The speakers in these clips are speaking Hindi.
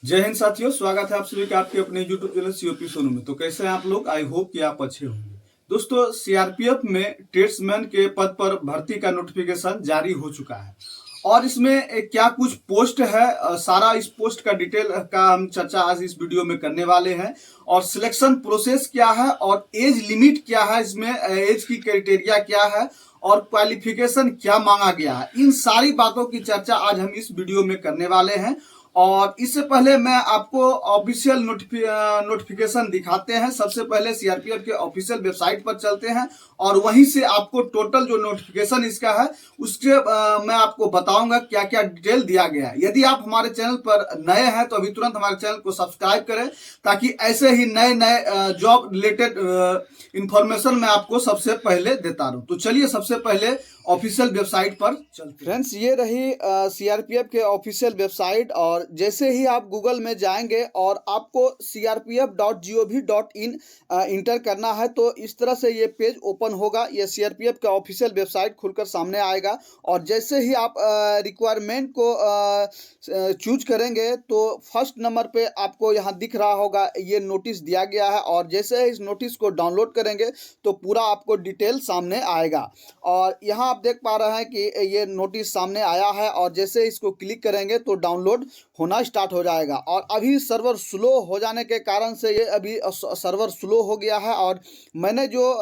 जय हिंद साथियों, स्वागत है आप सभी का आपके अपने YouTube चैनल सीओपी सोनू में। तो कैसे हैं आप लोग? आई होप कि आप अच्छे होंगे। दोस्तों, सीआरपीएफ में ट्रेड्समैन के पद पर भर्ती का नोटिफिकेशन जारी हो चुका है और इसमें क्या कुछ पोस्ट है, सारा इस पोस्ट का डिटेल का हम चर्चा आज इस वीडियो में करने वाले हैं। और सिलेक्शन प्रोसेस क्या है और एज लिमिट क्या है, इसमें एज की क्राइटेरिया क्या है और क्वालिफिकेशन क्या मांगा गया है, इन सारी बातों की चर्चा आज हम इस वीडियो में करने वाले हैं। और इससे पहले मैं आपको ऑफिशियल नोटिफिकेशन दिखाते हैं। सबसे पहले सीआरपीएफ के ऑफिशियल वेबसाइट पर चलते हैं और वहीं से आपको टोटल जो नोटिफिकेशन इसका है उसके मैं आपको बताऊंगा क्या क्या डिटेल दिया गया है। यदि आप हमारे चैनल पर नए हैं तो अभी तुरंत हमारे चैनल को सब्सक्राइब करें, ताकि ऐसे ही नए नए जॉब रिलेटेड इंफॉर्मेशन मैं आपको सबसे पहले देता रहूं। तो चलिए सबसे पहले ऑफिशियल वेबसाइट पर चलते हैं। फ्रेंड्स, ये रही सीआरपीएफ के ऑफिशियल वेबसाइट। और जैसे ही आप गूगल में जाएंगे और आपको crpf.gov.in इंटर करना है तो इस तरह से ये पेज ओपन होगा। ये सीआरपीएफ का ऑफिशियल वेबसाइट खुलकर सामने आएगा और जैसे ही आप रिक्वायरमेंट को चूज करेंगे तो फर्स्ट नंबर पे आपको यहाँ दिख रहा होगा ये नोटिस दिया गया है। और जैसे ही इस नोटिस को डाउनलोड करेंगे तो पूरा आपको डिटेल सामने आएगा। और यहाँ आप देख पा रहे हैं कि ये नोटिस सामने आया है और जैसे इसको क्लिक करेंगे तो डाउनलोड होना स्टार्ट हो जाएगा। और अभी सर्वर स्लो हो जाने के कारण से ये अभी सर्वर स्लो हो गया है और मैंने जो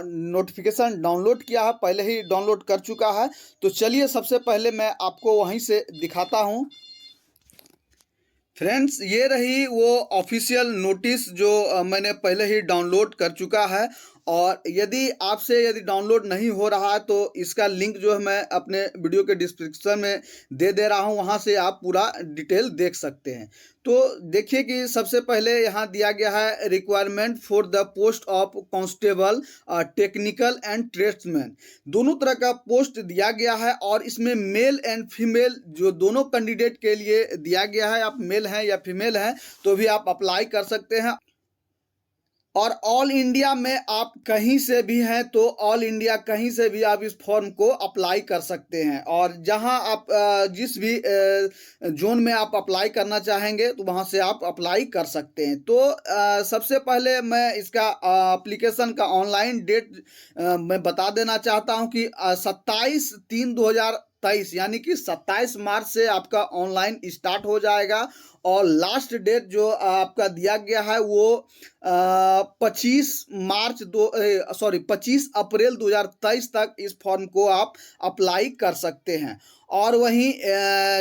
नोटिफिकेशन डाउनलोड किया है पहले ही डाउनलोड कर चुका है। तो चलिए सबसे पहले मैं आपको वहीं से दिखाता हूँ। फ्रेंड्स, ये रही वो ऑफिशियल नोटिस जो मैंने पहले ही डाउनलोड कर चुका है। और यदि डाउनलोड नहीं हो रहा है तो इसका लिंक जो है मैं अपने वीडियो के डिस्क्रिप्शन में दे रहा हूं, वहां से आप पूरा डिटेल देख सकते हैं। तो देखिए कि सबसे पहले यहाँ दिया गया है requirement for the post of constable technical and tradesman. दोनों तरह का पोस्ट दिया गया है और इसमें मेल एंड फीमेल जो दोनों कैंडिडेट के लिए दिया गया है। आप मेल हैं या फीमेल हैं तो भी आप अप्लाई कर सकते हैं। और ऑल इंडिया में आप कहीं से भी हैं तो ऑल इंडिया कहीं से भी आप इस फॉर्म को अप्लाई कर सकते हैं। और जहां आप जिस भी जोन में आप अप्लाई करना चाहेंगे तो वहां से आप अप्लाई कर सकते हैं। तो सबसे पहले मैं इसका एप्लीकेशन का ऑनलाइन डेट मैं बता देना चाहता हूं कि 27/3/2023 यानी कि 27 मार्च से आपका ऑनलाइन स्टार्ट हो जाएगा। और लास्ट डेट जो आपका दिया गया है वो 25 अप्रैल 2023 तक इस फॉर्म को आप अप्लाई कर सकते हैं। और वहीं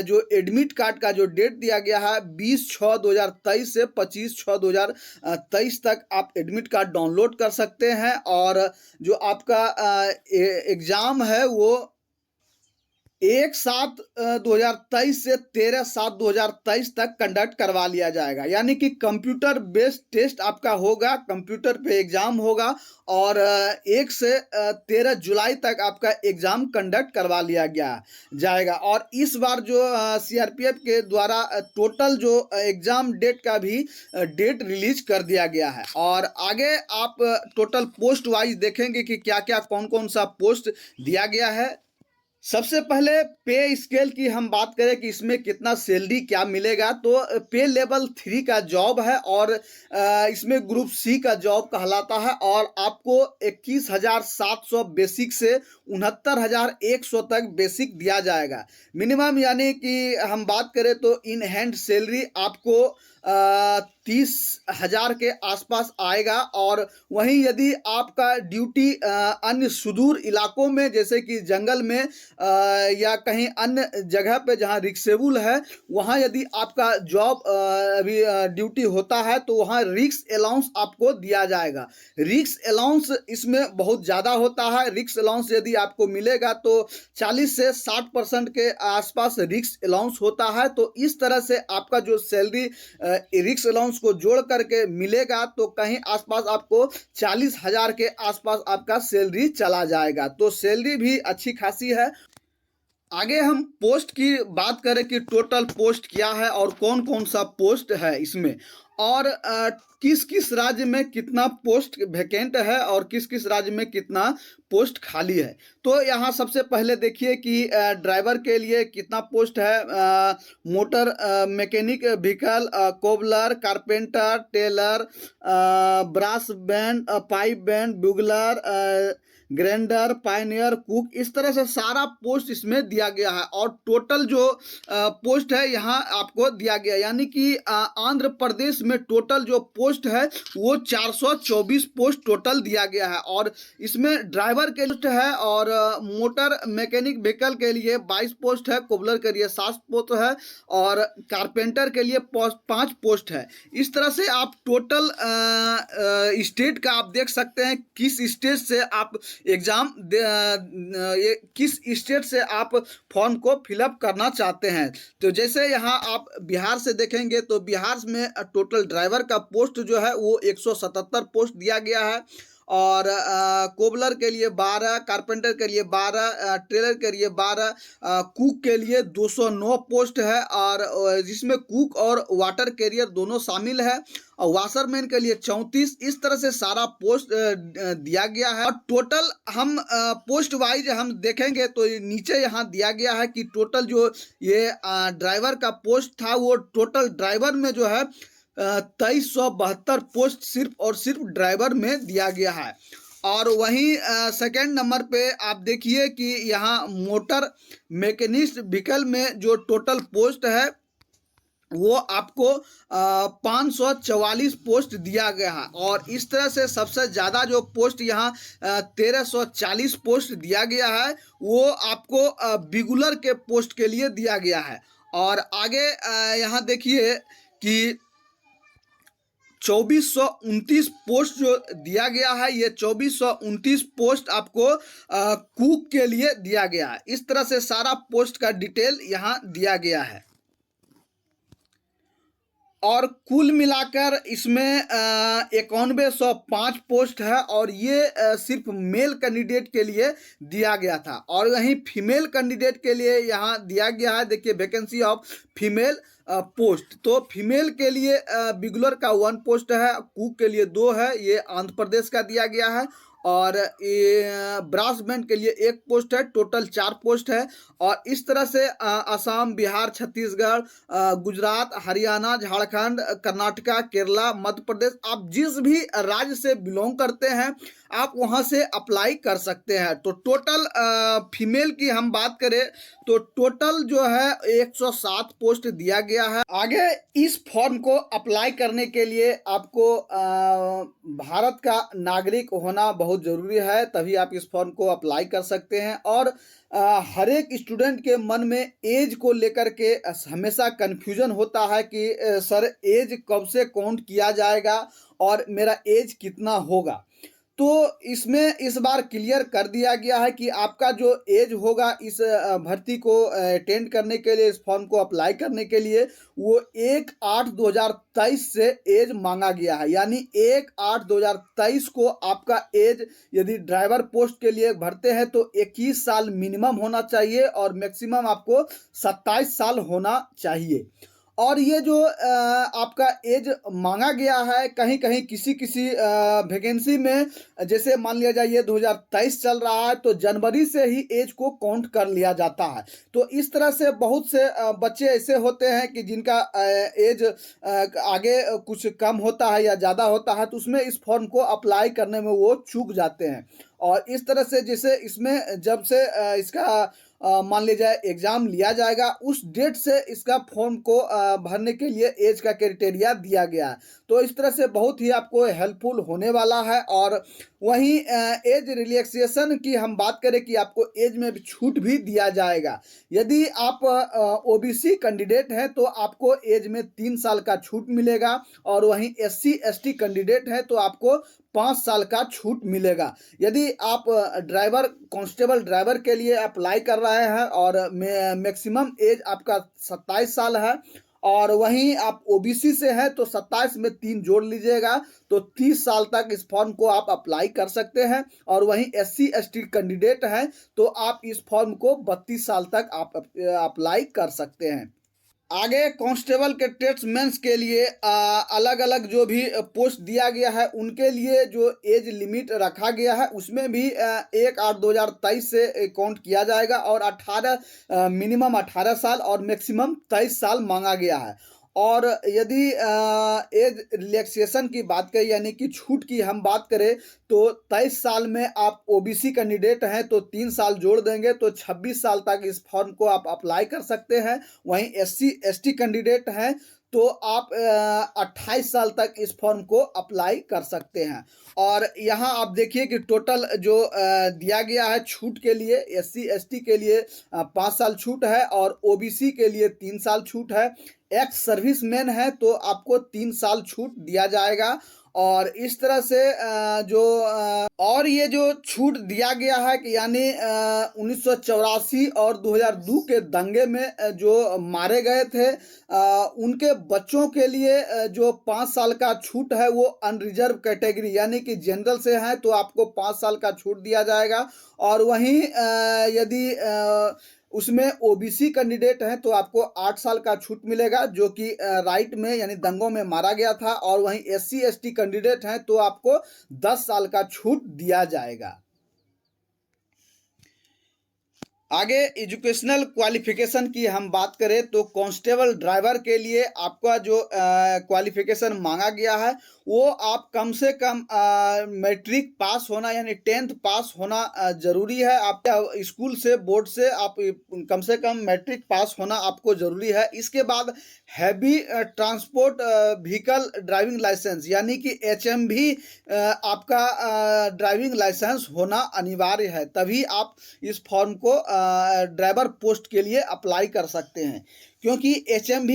जो एडमिट कार्ड का जो डेट दिया गया है 20/6/2023 से 25/6/2023 तक आप एडमिट कार्ड डाउनलोड कर सकते हैं। और जो आपका एग्ज़ाम है वो 1/7/2023 से 13/7/2023 तक कंडक्ट करवा लिया जाएगा। यानी कि कंप्यूटर बेस्ड टेस्ट आपका होगा, कंप्यूटर पे एग्जाम होगा। और 1 से 13 जुलाई तक आपका एग्जाम कंडक्ट करवा लिया गया जाएगा। और इस बार जो सीआरपीएफ के द्वारा टोटल जो एग्जाम डेट का भी डेट रिलीज कर दिया गया है। और आगे आप टोटल पोस्ट वाइज देखेंगे कि क्या क्या कौन कौन सा पोस्ट दिया गया है। सबसे पहले पे स्केल की हम बात करें कि इसमें कितना सैलरी क्या मिलेगा, तो पे लेवल 3 का जॉब है और इसमें ग्रुप सी का जॉब कहलाता है। और आपको 21,700 बेसिक से 69,100 तक बेसिक दिया जाएगा मिनिमम। यानी कि हम बात करें तो इन हैंड सैलरी आपको 30,000 के आसपास आएगा। और वहीं यदि आपका ड्यूटी अन्य सुदूर इलाकों में जैसे कि जंगल में या कहीं अन्य जगह पे जहां रिक्सेबल है वहां यदि आपका जॉब अभी ड्यूटी होता है तो वहां रिक्स अलाउंस आपको दिया जाएगा। रिक्स अलाउंस इसमें बहुत ज़्यादा होता है। रिक्स अलाउंस यदि आपको मिलेगा तो 40 से 60% के आसपास रिक्स अलाउंस होता है। तो इस तरह से आपका जो सैलरी रिक्स अलाउंस को जोड़ करके मिलेगा तो कहीं आसपास आपको 40,000 के आसपास आपका सैलरी चला जाएगा। तो सैलरी भी अच्छी खासी है। आगे हम पोस्ट की बात करें कि टोटल पोस्ट क्या है और कौन कौन सा पोस्ट है इसमें, और किस किस राज्य में कितना पोस्ट वैकेंट है और किस किस राज्य में कितना पोस्ट खाली है। तो यहाँ सबसे पहले देखिए कि ड्राइवर के लिए कितना पोस्ट है। Motor mechanic vehicle, cobbler, carpenter, tailor, brass band, pipe band, bugler, grinder, pioneer, cook, इस तरह से सारा पोस्ट इसमें दिया गया है। और टोटल जो पोस्ट है यहाँ आपको दिया गया, यानी कि आंध्र प्रदेश में टोटल जो पोस्ट है वो 424 पोस्ट टोटल दिया गया है। और इसमें ड्राइवर के लिए है, और मोटर मैकेनिक व्हीकल के लिए 22 पोस्ट है, कोबलर के लिए 7 पोस्ट है, और कारपेंटर के लिए 5 पोस्ट है। इस तरह से आप टोटल स्टेट का आप देख सकते हैं किस स्टेट से आप एग्जाम किस स्टेट से आप फॉर्म को फिलअप करना चाहते हैं। तो जैसे यहाँ आप बिहार से देखेंगे तो बिहार में टोटल ड्राइवर का पोस्ट जो है वो 177 पोस्ट दिया गया है, और कोबलर के लिए 12, कारपेंटर के लिए 12, टेलर के लिए 12, कुक के लिए 209 पोस्ट है, और जिसमें कुक और वाटर कैरियर दोनों शामिल है, और वाशरमैन के लिए 34। इस तरह से सारा पोस्ट दिया गया है। और टोटल हम पोस्ट वाइज हम देखेंगे तो नीचे यहाँ दिया गया है कि टोटल जो ये ड्राइवर का पोस्ट था वो टोटल ड्राइवर में जो है 2372 पोस्ट सिर्फ और सिर्फ ड्राइवर में दिया गया है। और वहीं सेकंड नंबर पे आप देखिए कि यहाँ मोटर मैकेनिस्ट व्हीकल में जो टोटल पोस्ट है वो आपको 544 पोस्ट दिया गया है। और इस तरह से सबसे ज़्यादा जो पोस्ट यहाँ 1340 पोस्ट दिया गया है वो आपको बिगुलर के पोस्ट के लिए दिया गया है। और आगे यहाँ देखिए कि 2429 पोस्ट जो दिया गया है, ये 2429 पोस्ट आपको कुक के लिए दिया गया है। इस तरह से सारा पोस्ट का डिटेल यहाँ दिया गया है। और कुल मिलाकर इसमें 9105 पोस्ट है, और ये सिर्फ मेल कैंडिडेट के लिए दिया गया था। और वहीं फीमेल कैंडिडेट के लिए यहाँ दिया गया है, देखिए वैकेंसी ऑफ फीमेल पोस्ट। तो फीमेल के लिए बिगुलर का 1 पोस्ट है, कुक के लिए 2 है, ये आंध्र प्रदेश का दिया गया है। और ये ब्रास बैंड के लिए 1 पोस्ट है, टोटल 4 पोस्ट है। और इस तरह से असम, बिहार, छत्तीसगढ़, गुजरात, हरियाणा, झारखंड, कर्नाटका, केरला, मध्य प्रदेश, आप जिस भी राज्य से बिलोंग करते हैं आप वहां से अप्लाई कर सकते हैं। तो टोटल फीमेल की हम बात करें तो टोटल जो है 107 पोस्ट दिया गया है। आगे इस फॉर्म को अप्लाई करने के लिए आपको भारत का नागरिक होना बहुत ज़रूरी है, तभी आप इस फॉर्म को अप्लाई कर सकते हैं। और हर एक स्टूडेंट के मन में एज को लेकर के हमेशा कन्फ्यूजन होता है कि सर एज कब से काउंट किया जाएगा और मेरा एज कितना होगा। तो इसमें इस बार क्लियर कर दिया गया है कि आपका जो एज होगा इस भर्ती को अटेंड करने के लिए, इस फॉर्म को अप्लाई करने के लिए, वो 1/8/2023 से एज मांगा गया है। यानी 1/8/2023 को आपका एज यदि ड्राइवर पोस्ट के लिए भरते हैं तो 21 साल मिनिमम होना चाहिए, और मैक्सिमम आपको 27 साल होना चाहिए। और ये जो आपका एज मांगा गया है, कहीं कहीं किसी किसी वैकेंसी में, जैसे मान लिया जाए ये 2023 चल रहा है तो जनवरी से ही एज को काउंट कर लिया जाता है। तो इस तरह से बहुत से बच्चे ऐसे होते हैं कि जिनका एज आगे कुछ कम होता है या ज़्यादा होता है, तो उसमें इस फॉर्म को अप्लाई करने में वो चूक जाते हैं। और इस तरह से जैसे इसमें जब से इसका मान लीजिए एग्ज़ाम लिया जाएगा उस डेट से इसका फॉर्म को भरने के लिए एज का क्राइटेरिया दिया गया है। तो इस तरह से बहुत ही आपको हेल्पफुल होने वाला है। और वहीं एज रिलैक्सेशन की हम बात करें कि आपको एज में भी छूट भी दिया जाएगा। यदि आप ओबीसी कैंडिडेट हैं तो आपको एज में 3 साल का छूट मिलेगा, और वहीं SC ST कैंडिडेट हैं तो आपको 5 साल का छूट मिलेगा। यदि आप ड्राइवर कांस्टेबल ड्राइवर के लिए अप्लाई कर रहे हैं और मैक्सिमम एज आपका 27 साल है, और वहीं आप ओबीसी से हैं तो 27 में 3 जोड़ लीजिएगा तो 30 साल तक इस फॉर्म को आप अप्लाई कर सकते हैं। और वहीं SC ST कैंडिडेट हैं तो आप इस फॉर्म को 32 साल तक आप अप्लाई कर सकते हैं। आगे कांस्टेबल के ट्रेड्समैन्स के लिए अलग अलग जो भी पोस्ट दिया गया है उनके लिए जो एज लिमिट रखा गया है उसमें भी 1/8/2023 से काउंट किया जाएगा और 18 मिनिमम 18 साल और मैक्सिमम 23 साल मांगा गया है। और यदि एज रिलैक्सेशन की बात करें यानी कि छूट की हम बात करें तो 23 साल में आप ओबीसी कैंडिडेट हैं तो 3 साल जोड़ देंगे तो 26 साल तक इस फॉर्म को आप अप्लाई कर सकते हैं। वहीं एससी एसटी कैंडिडेट हैं तो आप 28 साल तक इस फॉर्म को अप्लाई कर सकते हैं। और यहाँ आप देखिए कि टोटल जो दिया गया है छूट के लिए एससी एसटी के लिए 5 साल छूट है और ओबीसी के लिए 3 साल छूट है। एक्स सर्विसमैन है तो आपको 3 साल छूट दिया जाएगा। और इस तरह से और ये जो छूट दिया गया है कि यानी 1984 और 2002 के दंगे में जो मारे गए थे उनके बच्चों के लिए जो 5 साल का छूट है वो अनरिजर्व कैटेगरी यानी कि जनरल से है तो आपको 5 साल का छूट दिया जाएगा। और वहीं यदि उसमें ओबीसी कैंडिडेट हैं तो आपको 8 साल का छूट मिलेगा जो कि राइट में यानी दंगों में मारा गया था। और वहीं एससी एसटी कैंडिडेट हैं तो आपको 10 साल का छूट दिया जाएगा। आगे एजुकेशनल क्वालिफिकेशन की हम बात करें तो कांस्टेबल ड्राइवर के लिए आपका जो क्वालिफिकेशन मांगा गया है वो आप कम से कम मैट्रिक पास होना यानी 10th पास होना ज़रूरी है। आप स्कूल से बोर्ड से आप कम से कम मैट्रिक पास होना आपको ज़रूरी है। इसके बाद heavy transport vehicle driving licence यानी कि HMV आपका ड्राइविंग लाइसेंस होना अनिवार्य है तभी आप इस फॉर्म को ड्राइवर पोस्ट के लिए अप्लाई कर सकते हैं। क्योंकि HMV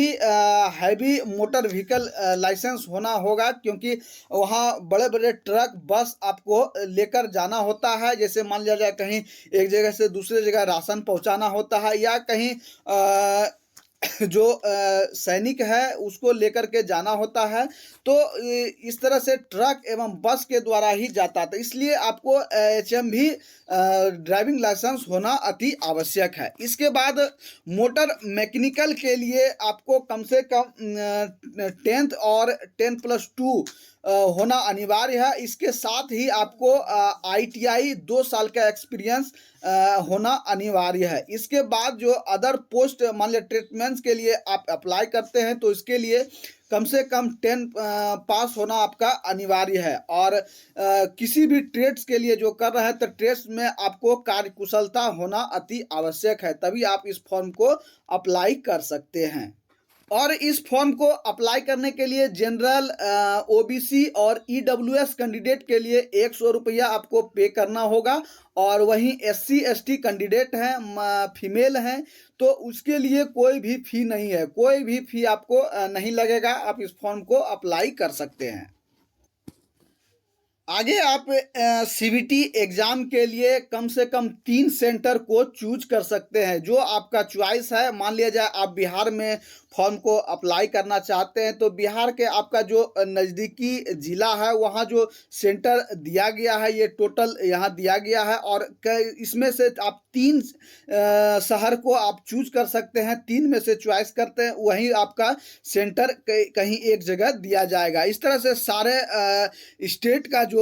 heavy motor vehicle licence होना होगा क्योंकि वहाँ बड़े बड़े ट्रक बस आपको लेकर जाना होता है। जैसे मान लिया जाए कहीं एक जगह से दूसरे जगह राशन पहुँचाना होता है या कहीं जो सैनिक है उसको लेकर के जाना होता है तो इस तरह से ट्रक एवं बस के द्वारा ही जाता था। इसलिए आपको HMV ड्राइविंग लाइसेंस होना अति आवश्यक है। इसके बाद मोटर मैकेनिकल के लिए आपको कम से कम 10th और 10+2 होना अनिवार्य है। इसके साथ ही आपको ITI 2 साल का एक्सपीरियंस होना अनिवार्य है। इसके बाद जो अदर पोस्ट मान लिया ट्रीटमेंट्स के लिए आप अप्लाई करते हैं तो इसके लिए कम से कम 10 पास होना आपका अनिवार्य है। और किसी भी ट्रेड्स के लिए जो कर रहे हैं तो ट्रेड्स में आपको कार्यकुशलता होना अति आवश्यक है तभी आप इस फॉर्म को अप्लाई कर सकते हैं। और इस फॉर्म को अप्लाई करने के लिए जनरल OBC और EWS कैंडिडेट के लिए 100 रुपया आपको पे करना होगा। और वहीं SC ST कैंडिडेट हैं फीमेल हैं तो उसके लिए कोई भी फ़ी नहीं है, कोई भी फ़ी आपको नहीं लगेगा। आप इस फॉर्म को अप्लाई कर सकते हैं। आगे आप CBT एग्ज़ाम के लिए कम से कम 3 सेंटर को चूज कर सकते हैं जो आपका चॉइस है। मान लिया जाए आप बिहार में फॉर्म को अप्लाई करना चाहते हैं तो बिहार के आपका जो नज़दीकी ज़िला है वहाँ जो सेंटर दिया गया है ये टोटल यहाँ दिया गया है। और इसमें से आप 3 शहर को आप चूज कर सकते हैं, 3 में से चॉइस करते हैं वहीं आपका सेंटर कहीं एक जगह दिया जाएगा। इस तरह से सारे स्टेट का जो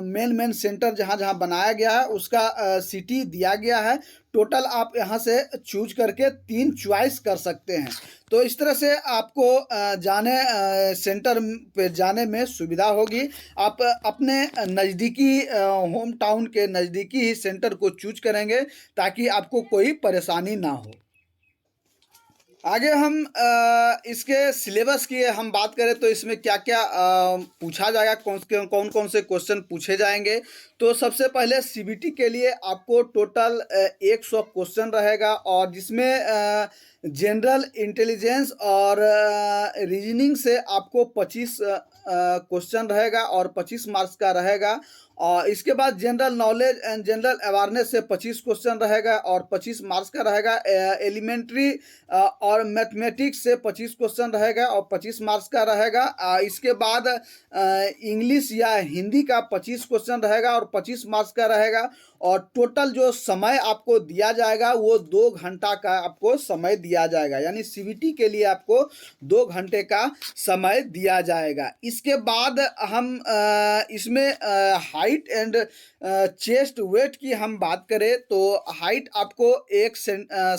मेन सेंटर जहाँ जहाँ बनाया गया है उसका सिटी दिया गया है। टोटल आप यहाँ से चूज करके 3 चॉइस कर सकते हैं। तो इस तरह से आपको सेंटर पे जाने में सुविधा होगी। आप अपने नज़दीकी होम टाउन के नज़दीकी ही सेंटर को चूज करेंगे ताकि आपको कोई परेशानी ना हो। आगे हम इसके सिलेबस की हम बात करें तो इसमें क्या क्या पूछा जाएगा, कौन कौन से क्वेश्चन पूछे जाएंगे। तो सबसे पहले CBT के लिए आपको टोटल 100 क्वेश्चन रहेगा और जिसमें जनरल इंटेलिजेंस और रीजनिंग से आपको 25 क्वेश्चन रहेगा और 25 मार्क्स का रहेगा। और इसके बाद general knowledge and general awareness से 25 क्वेश्चन रहेगा और 25 मार्क्स का रहेगा। एलिमेंट्री और मैथमेटिक्स से 25 क्वेश्चन रहेगा और 25 मार्क्स का रहेगा। इसके बाद इंग्लिश या हिंदी का 25 क्वेश्चन रहेगा और 25 मार्क्स का रहेगा। और टोटल जो समय आपको दिया जाएगा वो 2 घंटा का आपको समय दिया दिया जाएगा, यानी सीवीटी के लिए आपको 2 घंटे का समय दिया जाएगा। इसके बाद हम इसमें हाइट एंड चेस्ट वेट की हम बात करें तो हाइट आपको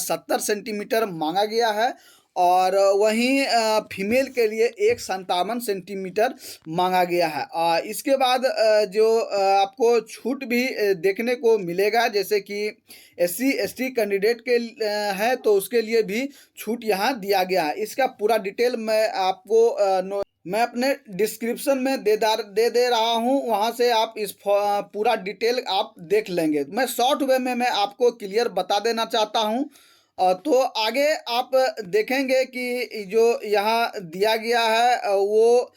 70 सेंटीमीटर मांगा गया है, और वहीं फीमेल के लिए 157 सेंटीमीटर मांगा गया है। इसके बाद जो आपको छूट भी देखने को मिलेगा, जैसे कि SC ST कैंडिडेट के है तो उसके लिए भी छूट यहाँ दिया गया है। इसका पूरा डिटेल मैं आपको मैं अपने डिस्क्रिप्शन में दे रहा हूँ, वहाँ से आप इस पूरा डिटेल आप देख लेंगे। मैं शॉर्ट वे में मैं आपको क्लियर बता देना चाहता हूँ। तो आगे आप देखेंगे कि जो यहाँ दिया गया है वो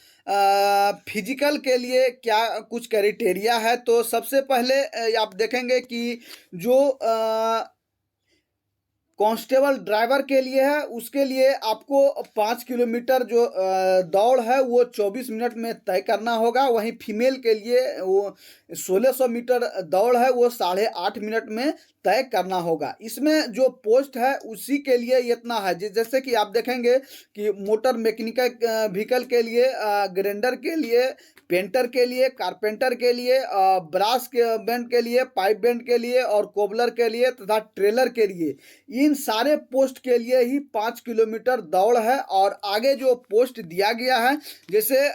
फिजिकल के लिए क्या कुछ क्राइटेरिया है। तो सबसे पहले आप देखेंगे कि जो कांस्टेबल ड्राइवर के लिए है, उसके लिए आपको 5 किलोमीटर जो दौड़ है वो 24 मिनट में तय करना होगा। वहीं फीमेल के लिए वो 1600 मीटर दौड़ है वो 8.5 मिनट में तय करना होगा। इसमें जो पोस्ट है उसी के लिए इतना है, जैसे कि आप देखेंगे कि मोटर मैकेनिकल व्हीकल के लिए, ग्राइंडर के लिए, पेंटर के लिए, कारपेंटर के लिए, ब्रास के बैंड के लिए, पाइप बैंड के लिए और कोबलर के लिए तथा ट्रेलर के लिए, इन सारे पोस्ट के लिए ही 5 किलोमीटर दौड़ है। और आगे जो पोस्ट दिया गया है, जैसे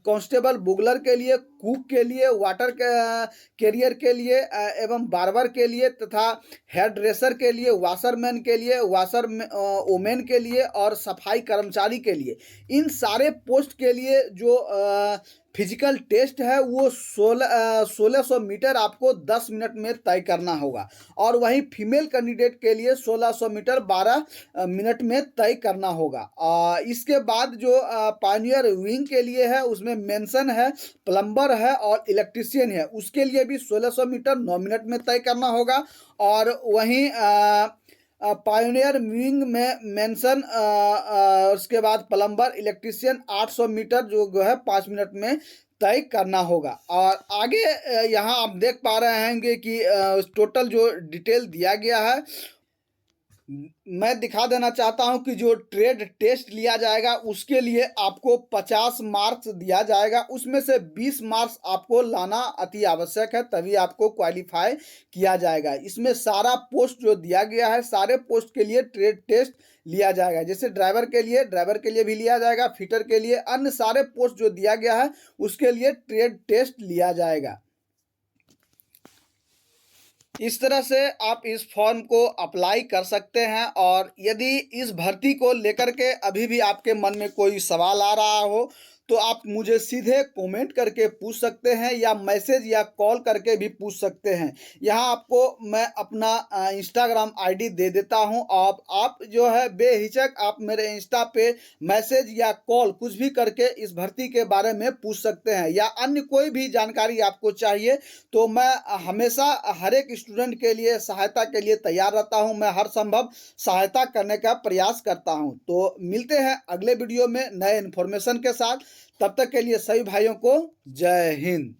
कांस्टेबल बुगलर के लिए, कुक के लिए, वाटर कैरियर के लिए एवं बार्बर के लिए तथा हेयर ड्रेसर के लिए, वाशरमैन के लिए, वोमेन के लिए और सफाई कर्मचारी के लिए, इन सारे पोस्ट के लिए जो फिजिकल टेस्ट है वो 1600 मीटर आपको 10 मिनट में तय करना होगा। और वहीं फीमेल कैंडिडेट के लिए 1600 मीटर 12 मिनट में तय करना होगा। इसके बाद जो पायनियर विंग के लिए है उसमें मेंशन है, प्लम्बर है और इलेक्ट्रीशियन है, उसके लिए भी 1600 मीटर 9 मिनट में तय करना होगा। और वहीं पायोनियर विंग में मेंशन, उसके बाद प्लम्बर, इलेक्ट्रीशियन 800 मीटर जो है 5 मिनट में तय करना होगा। और आगे यहाँ आप देख पा रहे हैं कि टोटल जो डिटेल दिया गया है, मैं दिखा देना चाहता हूं कि जो ट्रेड टेस्ट लिया जाएगा उसके लिए आपको 50 मार्क्स दिया जाएगा, उसमें से 20 मार्क्स आपको लाना अति आवश्यक है, तभी आपको क्वालिफाई किया जाएगा। इसमें सारा पोस्ट जो दिया गया है, सारे पोस्ट के लिए ट्रेड टेस्ट लिया जाएगा। जैसे ड्राइवर के लिए भी लिया जाएगा, फिटर के लिए, अन्य सारे पोस्ट जो दिया गया है उसके लिए ट्रेड टेस्ट लिया जाएगा। इस तरह से आप इस फॉर्म को अप्लाई कर सकते हैं। और यदि इस भर्ती को लेकर के अभी भी आपके मन में कोई सवाल आ रहा हो तो आप मुझे सीधे कमेंट करके पूछ सकते हैं या मैसेज या कॉल करके भी पूछ सकते हैं। यहाँ आपको मैं अपना इंस्टाग्राम आईडी दे देता हूँ, आप जो है बेहिचक आप मेरे इंस्टा पे मैसेज या कॉल कुछ भी करके इस भर्ती के बारे में पूछ सकते हैं, या अन्य कोई भी जानकारी आपको चाहिए तो मैं हमेशा हर एक स्टूडेंट के लिए सहायता के लिए तैयार रहता हूँ। मैं हर संभव सहायता करने का प्रयास करता हूँ। तो मिलते हैं अगले वीडियो में नए इन्फॉर्मेशन के साथ। तब तक के लिए सभी भाइयों को जय हिंद।